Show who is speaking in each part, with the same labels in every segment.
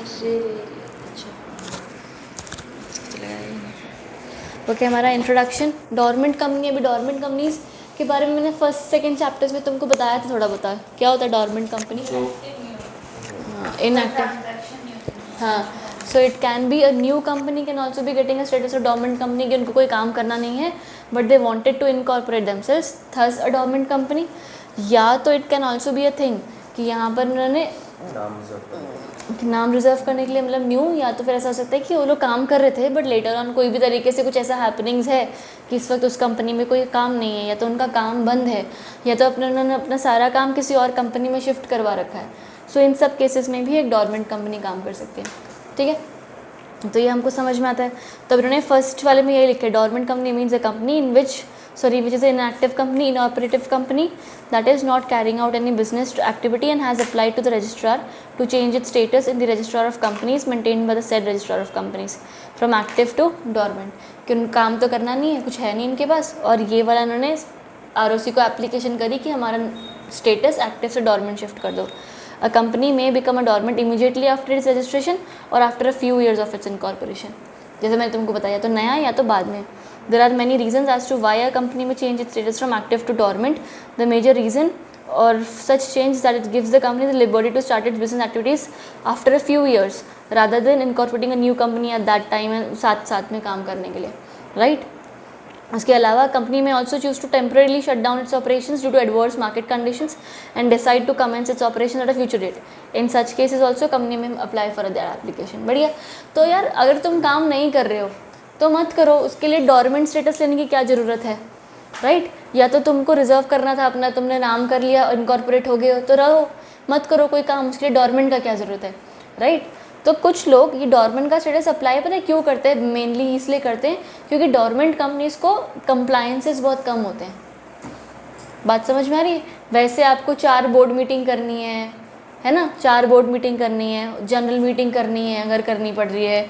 Speaker 1: अरे अच्छा ओके, हमारा इंट्रोडक्शन डोरमेंट कंपनी। अभी डोरमेंट कंपनीज के बारे में मैंने फर्स्ट सेकंड चैप्टर्स में तुमको बताया था, थोड़ा बता क्या होता है डोरमेंट कंपनी। हाँ, इनएक्टिव। हाँ, so it can be a new company can also be getting a status of dormant company कि उनको कोई काम करना नहीं है but they wanted to incorporate themselves thus a dormant company. या तो it can also be a thing कि यहाँ पर उन्होंने नाम रिजर्व करने के लिए मतलब न्यू, या तो फिर ऐसा हो सकता है कि वो लोग काम कर रहे थे बट लेटर ऑन कोई भी तरीके से कुछ ऐसा हैपनिंग्स है कि इस वक्त उस कंपनी में कोई काम नहीं है, या तो उनका काम बंद है, या तो उन्होंने अपना सारा काम किसी और कंपनी में शिफ्ट करवा रखा है। सो इन सब केसेस में भी एक डोरमेंट कंपनी काम कर सकती है। ठीक है, तो ये हमको समझ में आता है। तो उन्होंने फर्स्ट वाले में यही लिखा है, dormant company means a company in which is an inactive company, inoperative company that is not carrying out any business activity and has applied to the registrar to change its status in the registrar of companies maintained by the said registrar of companies from active to dormant। कि उन काम तो करना नहीं है, कुछ है नहीं इनके पास, और ये वाला उन्होंने आरओसी को एप्लीकेशन करी कि हमारा स्टेटस एक्टिव से डोरमेंट शिफ्ट कर दो। A company may become a dormant immediately after its registration or after a few years of its incorporation। जैसे मैंने तुमको बताया, तो नया या तो बाद में। There are many reasons as to why a company may change its status from active to dormant. The major reason or such change is that it gives the company the liberty to start its business activities after a few years rather than incorporating a new company at that time and साथ साथ में काम करने के लिए, right? उसके अलावा company may also choose to temporarily shut down its operations due to adverse market conditions and decide to commence its operation at a future date. In such cases also company may apply for their application. बढ़िया। तो यार अगर तुम काम नहीं कर रहे हो तो मत करो, उसके लिए डोरमेंट स्टेटस लेने की क्या ज़रूरत है, राइट? या तो तुमको रिजर्व करना था अपना, तुमने नाम कर लिया, इनकॉर्पोरेट हो गए हो तो रहो, मत करो कोई काम, उसके लिए डोरमेंट का क्या ज़रूरत है, राइट? तो कुछ लोग ये डोरमेंट का स्टेटस अप्लाई पता है क्यों करते हैं? मेनली इसलिए करते हैं क्योंकि डोरमेंट कंपनीज को कंप्लायंसेस बहुत कम होते हैं। बात समझ में आ रही है? वैसे आपको 4 बोर्ड मीटिंग करनी है ना, 4 बोर्ड मीटिंग करनी है, जनरल मीटिंग करनी है अगर करनी पड़ रही है,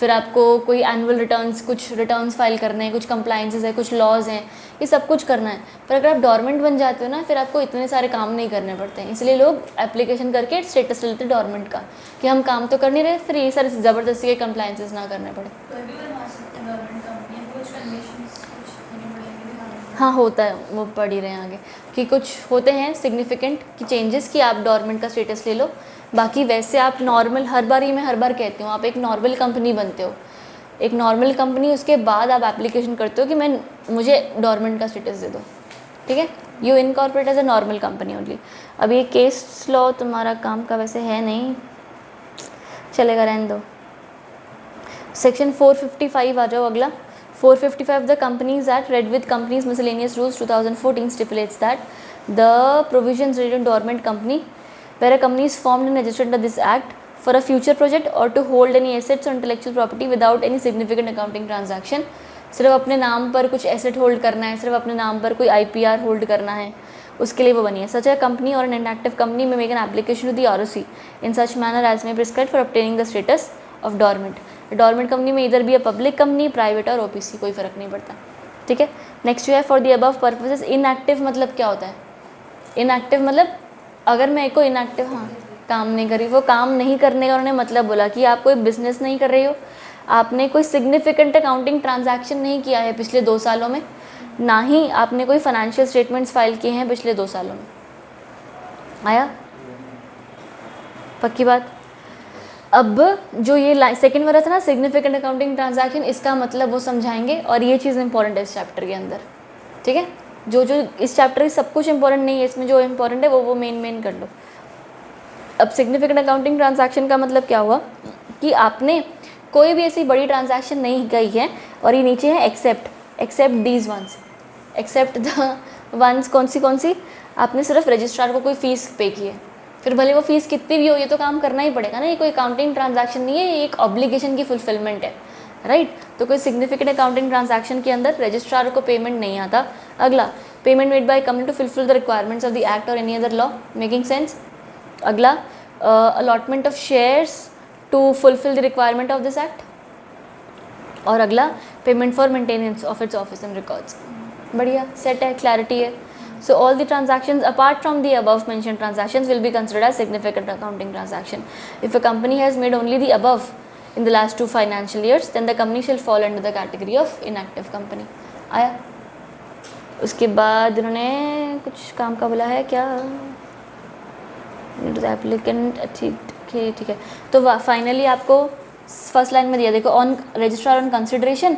Speaker 1: फिर आपको कोई एनुअल रिटर्न्स, कुछ रिटर्न्स फाइल करने हैं, कुछ कंप्लायंसेस है, कुछ लॉज हैं, ये सब कुछ करना है। पर अगर आप डोरमेंट बन जाते हो ना, फिर आपको इतने सारे काम नहीं करने पड़ते हैं। इसलिए लोग एप्लीकेशन करके स्टेटस लेते हैं डोरमेंट का कि हम काम तो कर नहीं रहे, फिर ये सारे ज़बरदस्ती के कंप्लायंसेस ना करने पड़े। हाँ होता है, वो पढ़ ही रहे हैं आगे कि कुछ होते हैं सिग्निफिकेंट कि चेंजेस कि आप डोरमेंट का स्टेटस ले लो। बाकी वैसे आप नॉर्मल, हर बार ही मैं हर बार कहती हूँ, आप एक नॉर्मल कंपनी बनते हो, एक नॉर्मल कंपनी, उसके बाद आप एप्लीकेशन करते हो कि मुझे डोरमेंट का स्टेटस दे दो। ठीक है, you incorporate as a normal company only. अब ये केस लॉ तुम्हारा काम का वैसे है नहीं, चलेगा, रहने दो। सेक्शन 455 आ जाओ अगला। 455 the Companies Act, read with Companies Miscellaneous Rules 2014, stipulates that the provisions related to dormant company where a company is formed and registered under this act for a future project or to hold any assets or intellectual property without any significant accounting transaction। सिर्फ अपने नाम पर कुछ asset hold करना है, सिर्फ अपने नाम पर कोई IPR होल्ड करना है, उसके लिए वो बनी है। सच a company or an inactive company may make an application to the ROC in such manner as may prescribed for obtaining the status of dormant। Dormant company में इधर भी है पब्लिक कंपनी, प्राइवेट और OPC, कोई फ़र्क नहीं पड़ता। ठीक है, नेक्स्ट जो है for the above purposes. Inactive मतलब क्या होता है? इनएक्टिव मतलब अगर मैं को इनएक्टिव, हाँ, काम नहीं करी, वो काम नहीं करने का उन्होंने मतलब बोला कि आप कोई बिजनेस नहीं कर रही हो, आपने कोई सिग्निफिकेंट अकाउंटिंग ट्रांजैक्शन नहीं किया है पिछले 2 सालों में, ना ही आपने कोई फाइनेंशियल स्टेटमेंट्स फाइल किए हैं पिछले 2 सालों में। आया पक्की बात? अब जो ये सेकंड वाला था ना, सिग्निफिकेंट अकाउंटिंग ट्रांजैक्शन, इसका मतलब वो समझाएंगे और ये चीज़ इंपॉर्टेंट है इस चैप्टर के अंदर। ठीक है, जो इस चैप्टर की सब कुछ इंपॉर्टेंट नहीं है, इसमें जो इंपॉर्टेंट है वो मेन कर लो। अब सिग्निफिकेंट अकाउंटिंग ट्रांजैक्शन का मतलब क्या हुआ कि आपने कोई भी ऐसी बड़ी ट्रांजैक्शन नहीं की है, और ये नीचे है except these ones, except the ones, कौन सी, आपने सिर्फ रजिस्ट्रार को कोई फ़ीस पे की है, फिर भले वो फीस कितनी भी हो, ये तो काम करना ही पड़ेगा ना, ये कोई अकाउंटिंग ट्रांजैक्शन नहीं है, ये एक ऑब्लिगेशन की फुलफिलमेंट है, राइट? तो कोई सिग्निफिकेंट अकाउंटिंग ट्रांजैक्शन के अंदर रजिस्ट्रार को पेमेंट नहीं आता। अगला, payment made by company to fulfil the requirements of the act और any other law, making sense? अगला, allotment of shares to fulfil the requirement of this act, और अगला, payment for maintenance of its office and records. बढ़िया set है, clarity है। So all the transactions apart from the above mentioned transactions will be considered as significant accounting transaction. If a company has made only the above in the last 2 financial years, then the company shall fall under the category of inactive company. आया? उसके बाद इन्होंने कुछ काम का बोला है क्या? एप्लीकेंट ठीक है. तो फाइनली आपको फर्स्ट लाइन में दिया, देखो ऑन रजिस्ट्रार ऑन कंसिडरेशन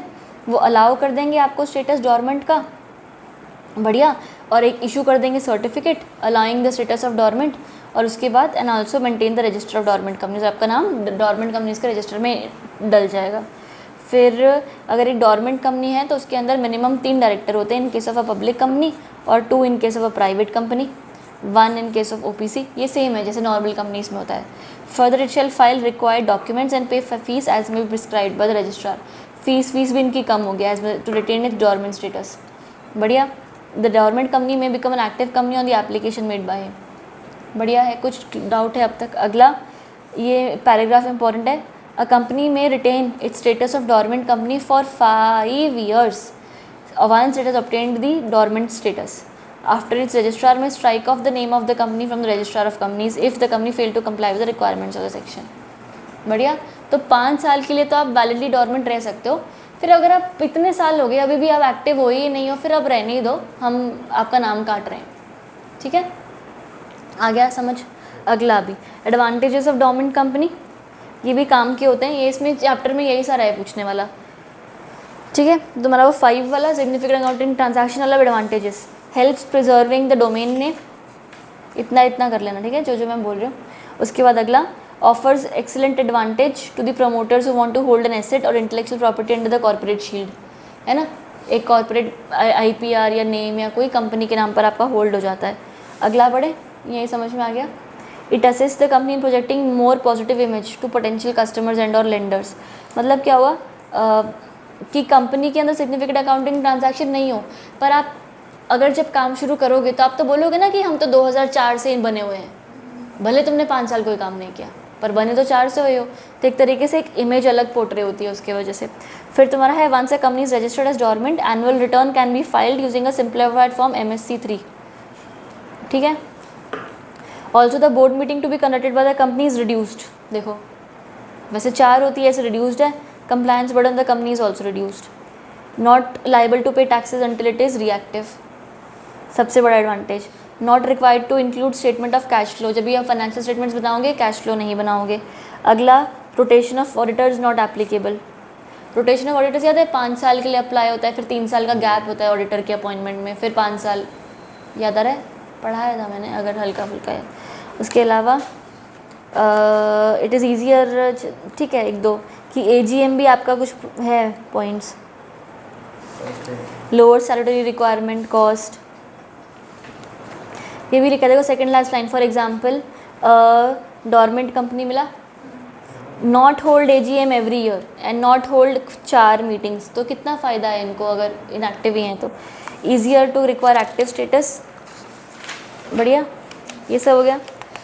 Speaker 1: वो अलाउ कर देंगे आपको स्टेटस डॉर्मेंट का, बढ़िया, और एक इशू कर देंगे certificate allowing the status of dormant, और उसके बाद and also maintain the register of dormant companies, आपका नाम डॉर्मेंट कंपनीज के रजिस्टर में डल जाएगा. फिर अगर एक डॉर्मेंट कंपनी है तो उसके अंदर मिनिमम 3 डायरेक्टर होते हैं in case of a public company और 2 in case of a private company, 1 in case of OPC. ये सेम है जैसे नॉर्मल कंपनीज में होता है. Further it shall file required documents and pay fees as may be prescribed by the registrar. Fees भी इनकी कम हो गया as to retain it dormant status. बढ़िया. द डॉर्मेंट कंपनी में become an active company on the application made by him. बढ़िया है. कुछ डाउट है अब तक? अगला ये पैराग्राफ इंपॉर्टेंट है. A company may retain its status of dormant company for 5 years once it has obtained the dormant status. After its registrar may strike off the name of the company from the registrar of companies if the company failed to comply with the requirements of the section. बढ़िया. तो 5 साल के लिए तो आप validly dormant रह सकते हो. फिर अगर आप इतने साल हो गए अभी भी आप एक्टिव हो ही नहीं हो, फिर अब रहने ही दो, हम आपका नाम काट रहे हैं. ठीक है, आ गया समझ? अगला भी एडवांटेजेस ऑफ डॉर्मेंट कंपनी, ये भी काम के होते हैं. ये इसमें चैप्टर में यही सारा है पूछने वाला. ठीक है, तो तुम्हारा वो 5 वाला सिग्निफिकेंट अकाउंटिंग ट्रांजैक्शन वाला advantages. Helps preserving the domain name, इतना कर लेना. ठीक है, जो मैं बोल रही हूँ. उसके बाद अगला offers excellent advantage to the promoters who want to hold an asset और intellectual property under the corporate shield. है ना, एक कॉर्पोरेट IPR या नेम या कोई कंपनी के नाम पर आपका होल्ड हो जाता है. अगला पढ़े, यही समझ में आ गया. It assist the company in projecting more positive image to potential customers and और लेंडर्स. मतलब क्या हुआ कि कंपनी के अंदर सिग्निफिकेंट अकाउंटिंग ट्रांजैक्शन नहीं हो, पर आप अगर जब काम शुरू करोगे तो आप तो बोलोगे ना कि हम तो 2004 से बने हुए हैं, भले तुमने 5 साल कोई काम नहीं किया, पर बने तो 4 से हुए हो. तो एक तरीके से एक इमेज अलग पोर्ट्रे होती है उसके वजह से. फिर तुम्हारा है once a company is registered as dormant annual return can be filed using a simplified form MSC3. ठीक है. Also the board meeting to be conducted by the company is reduced. देखो वैसे 4 होती है, ऐसे रिड्यूस्ड है. Compliance burden the company is also reduced. Not liable to pay taxes until it is reactive. सबसे बड़ा advantage. Not required to include statement of cash flow. जब भी आप फाइनेंशियल स्टेटमेंट्स बनाओगे कैश फ्लो नहीं बनाओगे. अगला rotation of auditors not applicable. Rotation of auditors याद है 5 साल के लिए अप्लाई होता है, फिर 3 साल का गैप होता है ऑडिटर के अपॉइंटमेंट में, फिर 5 साल. याद आ रहा है, पढ़ाया था मैंने अगर हल्का फुल्का है. उसके अलावा इट इज़ ईजियर. ठीक है, 1-2 कि AGM भी आपका कुछ है points. Lower salary requirement cost, ये भी लिखा देखो second last line. For example dormant company मिला, not hold AGM every year and not hold 4 meetings. तो कितना फ़ायदा है इनको अगर इनएक्टिव ही हैं तो. Easier to require active status. बढ़िया, ये सब हो गया.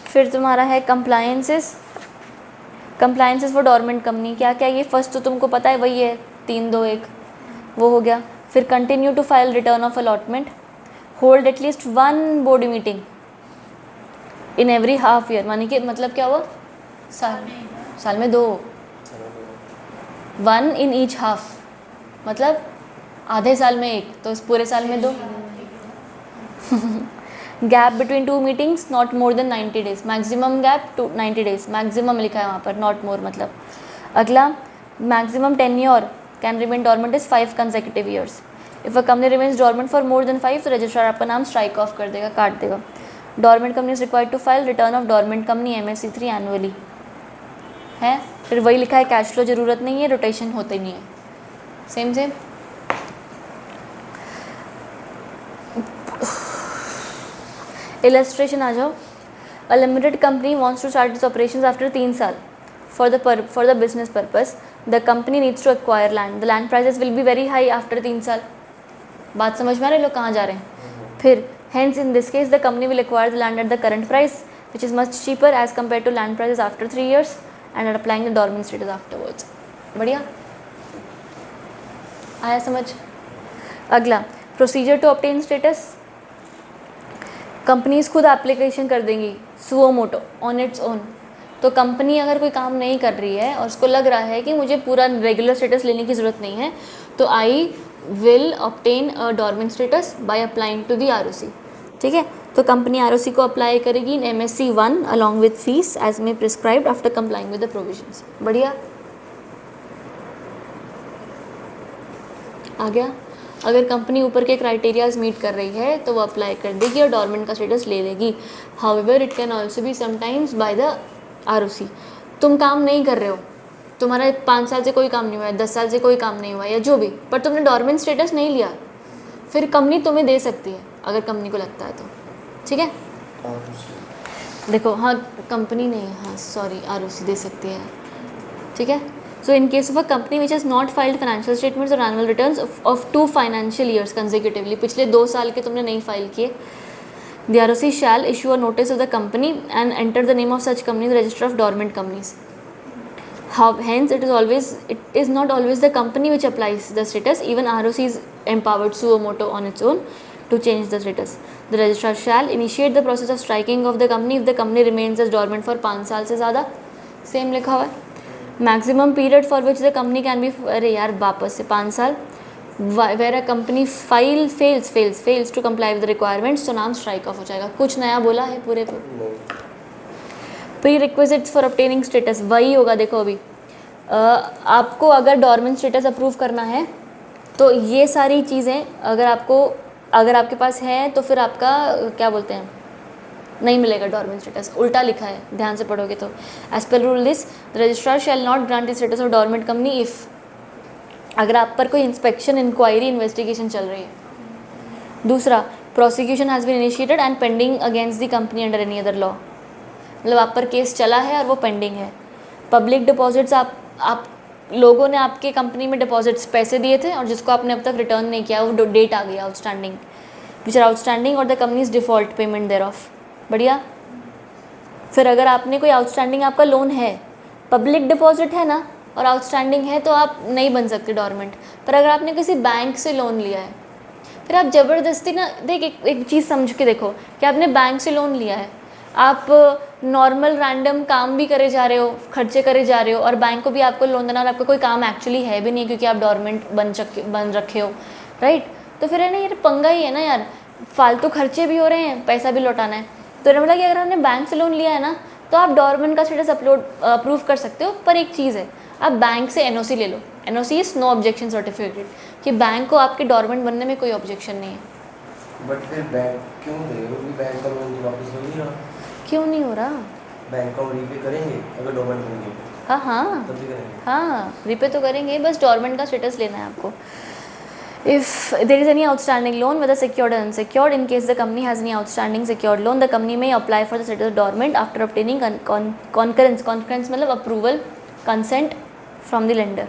Speaker 1: फिर तुम्हारा है compliances. Compliances for dormant company क्या क्या, ये फर्स्ट तो तुमको पता है वही है 3-2-1 वो हो गया. फिर continue to file return of allotment. Hold at least 1 board meeting in every half year. मानी कि मतलब क्या हुआ, साल में 2, 1 इन ईच हाफ, मतलब आधे साल में 1, तो इस पूरे साल में 2. Gap between 2 meetings not more than 90 days. Maximum gap 90 days, maximum लिखा है वहाँ पर, नॉट मोर मतलब. अगला maximum tenure can remain dormant is 5 consecutive years. If a company remains dormant for more than 5 तो रजिस्ट्रार आपका नाम स्ट्राइक ऑफ कर देगा, काट देगा. Dormant company is required to file return of dormant company MSC3 annually है. फिर वही लिखा है कैश फ्लो ज़रूरत नहीं है, रोटेशन होते नहीं है. सेम इलस्ट्रेशन आ जाओ. A limited company wants to start its operations after 3 साल. For the business purpose the company needs to acquire land. The land prices will be very high after 3 साल. बात समझ में आ रही है, लोग कहाँ जा रहे हैं. फिर hence in this case the company will acquire the land at the current price which is much cheaper as compare to land prices after 3 years and applying the dormant status afterwards. बढ़िया, आया समझ. अगला procedure to obtain status. Companies खुद application कर देंगी suo motu on its own. तो company अगर कोई काम नहीं कर रही है और उसको लग रहा है कि मुझे पूरा रेगुलर स्टेटस लेने की ज़रूरत नहीं है, तो I will obtain a dormant status by applying to the ROC। ठीक है, तो कंपनी ROC को अप्लाई करेगी in MSc 1 along with fees as may prescribed after complying with the provisions. बढ़िया, आ गया। अगर कंपनी ऊपर के क्राइटेरियाज मीट कर रही है तो वो अप्लाई कर देगी और डॉर्मेंट का स्टेटस ले लेगी। However it can also be sometimes by the ROC। तुम काम नहीं कर रहे हो, तुम्हारा 5 साल से कोई काम नहीं हुआ है, 10 साल से कोई काम नहीं हुआ है या जो भी, पर तुमने डॉर्मेंट स्टेटस नहीं लिया, फिर कंपनी तुम्हें दे सकती है अगर कंपनी को लगता है तो। ठीक है, देखो, हाँ कंपनी नहीं, हाँ सॉरी, ROC दे सकती है। ठीक है, so in case of a company which has not filed financial statements और annual returns of 2 financial years consecutively, पिछले 2 साल के तुमने नहीं फाइल किए, the ROC shall issue a notice of the company and enter the name of such company in the register of dormant companies. Hence, it is not always the company which applies the status. Even ROC is empowered suo moto on its own to change the status. The registrar shall initiate the process of striking of the company if the company remains as dormant for 5 साल से ज़्यादा। Same लिखा हुआ है। Maximum period for which the company can be, अरे यार वापस से 5 साल, where a company fails to comply with the requirements, तो नाम स्ट्राइक ऑफ हो जाएगा। कुछ नया बोला है पूरे पे? Pre requisites for obtaining status वही होगा। देखो अभी आपको अगर डॉर्मेंट स्टेटस अप्रूव करना है तो ये सारी चीज़ें अगर आपके पास है तो फिर आपका क्या बोलते हैं, नहीं मिलेगा डॉर्मेंट स्टेटस। उल्टा लिखा है, ध्यान से पढ़ोगे तो। As per rule this the registrar shall not grant the status of dormant company if, अगर आप पर कोई इंस्पेक्शन, इंक्वायरी, इन्वेस्टिगेशन चल रही है। दूसरा, prosecution has been initiated and pending against the company under any other law, मतलब आप पर केस चला है और वो पेंडिंग है। पब्लिक डिपॉजिट्स, आप लोगों ने आपके कंपनी में डिपॉजिट्स पैसे दिए थे और जिसको आपने अब तक रिटर्न नहीं किया, वो डेट आ गया आउटस्टैंडिंग, विच आर आउटस्टैंडिंग और the companies default payment thereof. बढ़िया। फिर अगर आपने कोई आउटस्टैंडिंग, आपका लोन है, पब्लिक डिपॉजिट है ना और आउटस्टैंडिंग है, तो आप नहीं बन सकते डॉर्मेंट। पर अगर आपने किसी बैंक से लोन लिया है, फिर आप ज़बरदस्ती ना, देख एक चीज़ समझ के देखो कि आपने बैंक से लोन लिया है, आप नॉर्मल रैंडम काम भी करे जा रहे हो, खर्चे करे जा रहे हो, और बैंक को भी आपको लोन देना और आपका कोई काम एक्चुअली है भी नहीं क्योंकि आप डॉर्मेंट बन रखे हो, राइट। तो फिर है ना, ये पंगा ही है ना यार, फालतू खर्चे भी हो रहे हैं, पैसा भी लौटाना है। तो बोला कि अगर हमने बैंक से लोन लिया है ना, तो आप डॉर्मेंट का स्टेटस अप्रूव कर सकते हो, पर एक चीज़ है, आप बैंक से NOC ले लो। NOC is no objection certificate, कि बैंक को आपके डॉर्मेंट बनने में कोई ऑब्जेक्शन नहीं है।
Speaker 2: बट फिर बैंक क्यों दे रहे हो? बैंक का लोन वापस हो नहीं रहा? क्यों नहीं हो रहा? बैंक का रीपे करेंगे अगर डॉर्मेंट बन गए।
Speaker 1: हाँ,
Speaker 2: तब भी करेंगे।
Speaker 1: हाँ रीपे तो करेंगे, बस डॉर्मेंट का स्टेटस लेना है आपको। If there is any outstanding loan, whether secured or unsecured, in case the company has any outstanding secured loan, the company may apply for the status of dormant after obtaining concurrence मतलब approval, consent from the lender।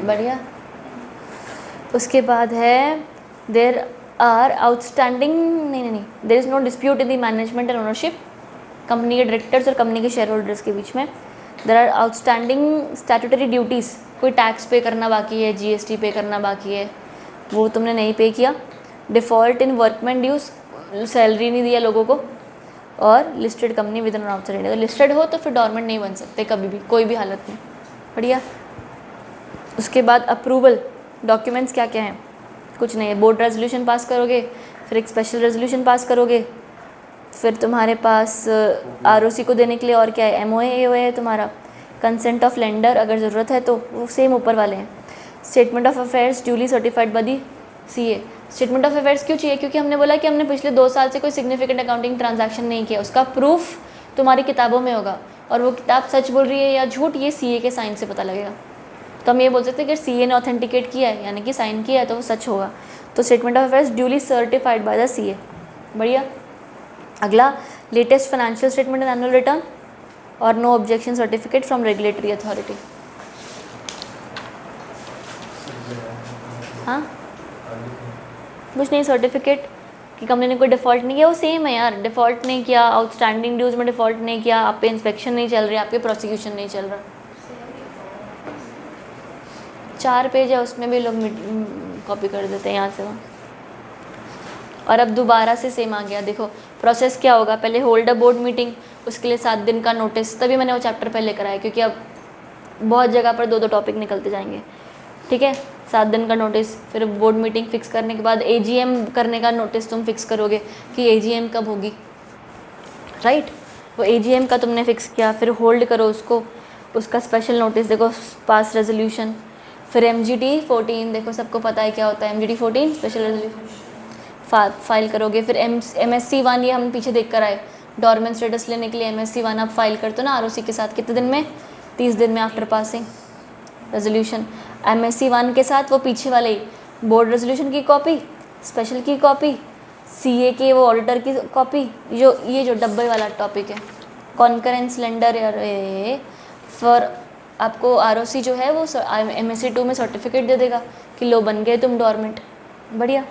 Speaker 1: बढ़िया। उसके बाद है there are outstanding, नहीं, there is no dispute in the management and ownership, company के directors और company के shareholders के बीच में। There are outstanding statutory duties, कोई टैक्स पे करना बाकी है, GST पे करना बाकी है, वो तुमने नहीं पे किया। डिफ़ॉल्ट इन वर्कमैन ड्यूज़, सैलरी नहीं दिया लोगों को। और listed company with in outside India, तो लिस्टेड हो तो फिर डॉर्मेंट नहीं बन सकते कभी भी, कोई भी हालत में। बढ़िया। उसके बाद अप्रूवल डॉक्यूमेंट्स क्या क्या हैं? कुछ नहीं है, बोर्ड रेजोल्यूशन पास करोगे, फिर एक स्पेशल रेजोल्यूशन पास करोगे, फिर तुम्हारे पास ROC को देने के लिए और क्या है, MOA AOA है तुम्हारा, कंसेंट ऑफ लेंडर अगर ज़रूरत है तो, वो सेम ऊपर वाले हैं। Statement of affairs duly certified by the CA। Statement of affairs क्यों चाहिए? क्योंकि हमने बोला कि हमने पिछले 2 साल से कोई सिग्निफिकेंट अकाउंटिंग ट्रांजैक्शन नहीं किया, उसका प्रूफ तुम्हारी किताबों में होगा, और वो किताब सच बोल रही है या झूठ, ये CA के साइन से पता लगेगा। तो हम ये बोल सकते हैं कि CA ने ऑथेंटिकेट किया है, यानी कि साइन किया है, तो वो सच होगा। तो statement of affairs duly certified by the CA। बढ़िया। अगला, latest financial statement and annual return और no objection certificate from regulatory authority. हाँ, कुछ नहीं, सर्टिफिकेट कि कंपनी ने कोई डिफ़ॉल्ट नहीं किया, वो सेम है यार, डिफ़ॉल्ट नहीं किया, आउटस्टैंडिंग ड्यूज में डिफ़ॉल्ट नहीं किया, आप पे इंस्पेक्शन नहीं चल रही, आपके प्रोसिक्यूशन नहीं चल रहा। 4 पेज है, उसमें भी लोग कॉपी कर देते हैं यहाँ से वहाँ। और अब दोबारा से सेम आ गया। देखो प्रोसेस क्या होगा, पहले होल्ड अ बोर्ड मीटिंग, उसके लिए 7 दिन का नोटिस, तभी मैंने वो चैप्टर पहले कराया क्योंकि अब बहुत जगह पर 2-2 टॉपिक निकलते जाएंगे, ठीक है। 7 दिन का नोटिस, फिर बोर्ड मीटिंग फिक्स करने के बाद AGM करने का नोटिस तुम फिक्स करोगे कि AGM कब होगी, राइट। वो AGM का तुमने फिक्स किया, फिर होल्ड करो उसको, उसका स्पेशल नोटिस देखो, पास रेजोल्यूशन, फिर MGT 14, देखो सबको पता है क्या होता है MGT 14 स्पेशल रेजोल्यूशन, फाइल करोगे। फिर MSc 1, ये हम पीछे देख कर आए, डॉर्मेंट स्टेटस लेने के लिए MSc 1 आप फाइल करते हो ना ROC के साथ, कितने दिन में, 30 दिन में आफ्टर पासिंग रेजोल्यूशन। MSc 1 के साथ वो पीछे वाले बोर्ड रेजोल्यूशन की कॉपी, स्पेशल की कॉपी, CA के वो ऑडिटर की कॉपी, ये जो डब्बे वाला टॉपिक है कॉन्करेंस लेंडर फॉर आपको ROC जो है वो MSc 2 में सर्टिफिकेट दे देगा कि लो बन गए तुम डॉर्मेंट, बढ़िया।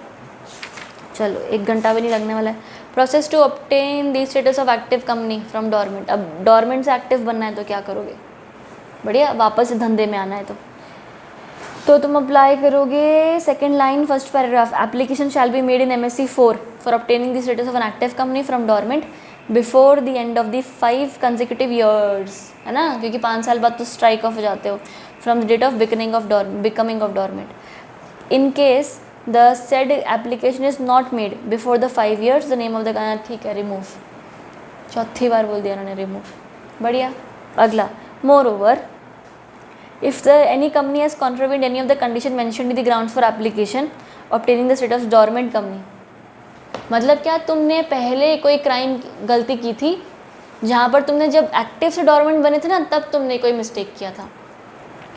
Speaker 1: चलो 1 घंटा भी नहीं लगने वाला है। Process to obtain the status of active company from dormant, अब डॉर्मेंट से एक्टिव बनना है तो क्या करोगे, बढ़िया, वापस धंधे में आना है तो तुम अप्लाई करोगे, second line first paragraph, application shall be made in MSc 4 for obtaining the status of N active company from dormant before the end of the 5 consecutive years, है ना, क्योंकि 5 साल बाद तो स्ट्राइक ऑफ हो जाते हो, from the date of becoming of dormant. In case the said application is not made before the 5 years, the name of the, ठीक है, रिमूव, चौथी बार बोल दिया उन्होंने रिमूव, बढ़िया। अगला, more over if any company has contravened any of the condition mentioned in the grounds for application obtaining the status of dormant company, मतलब क्या, तुमने पहले कोई क्राइम गलती की थी जहाँ पर तुमने जब एक्टिव से डॉर्मेंट बने थे ना तब तुमने कोई मिस्टेक किया था।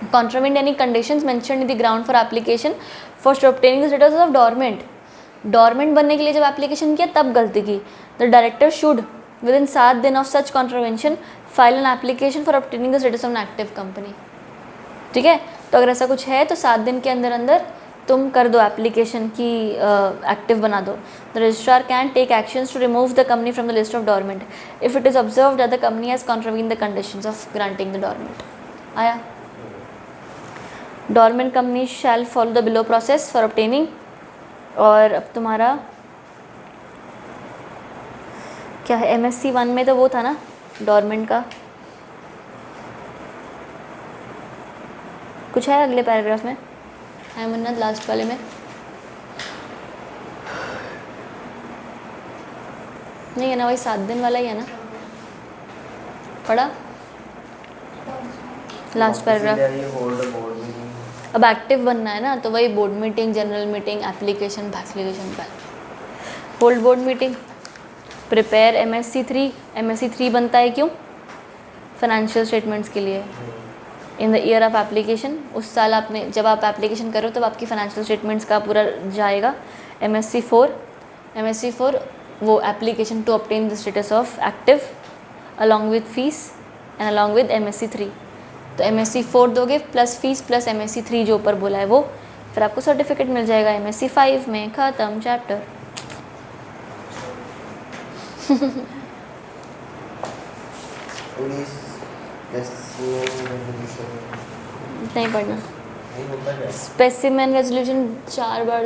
Speaker 1: contravened any conditions mentioned in the ground for application for obtaining the status of dormant, dormant बनने के लिए जब एप्लीकेशन किया तब गलती की, the director should with in 7 दिन of such contravention file an application for obtaining the status of an active company, ठीक है। तो अगर ऐसा कुछ है तो 7 दिन के अंदर अंदर तुम कर दो एप्लीकेशन की, एक्टिव बना दो। The registrar can take actions to remove the company from the list of dormant if it is observed that the company has contravene the conditions of granting the dormant. आया, dormant company shall follow the below process for obtaining, और अब तुम्हारा क्या है, MSc 1 में तो वो था ना डॉर्मेंट का, कुछ है अगले पैराग्राफ में, है मन्नत लास्ट वाले में नहीं है ना, वही 7 दिन वाला ही है ना, पढ़ा लास्ट पैराग्राफ। अब एक्टिव बनना है ना तो वही board meeting, general meeting, application, hold board meeting, prepare MSc 3 बनता है क्यों, फाइनेंशियल स्टेटमेंट्स के लिए, in the year of application, उस साल आपने जब आप एप्लीकेशन करो तब आपकी फाइनेंशियल स्टेटमेंट्स का पूरा जाएगा। MSc 4 वो application to obtain the status of active along with fees and along with MSc 3, तो MSc 4 दोगे प्लस फीस प्लस MSc 3 जो ऊपर बोला है वो, फिर आपको सर्टिफिकेट मिल जाएगा। MSc 5 में ख़त्म चैप्टर। नहीं पढ़ना, स्पेसिमेन रेजोल्यूशन 4 बार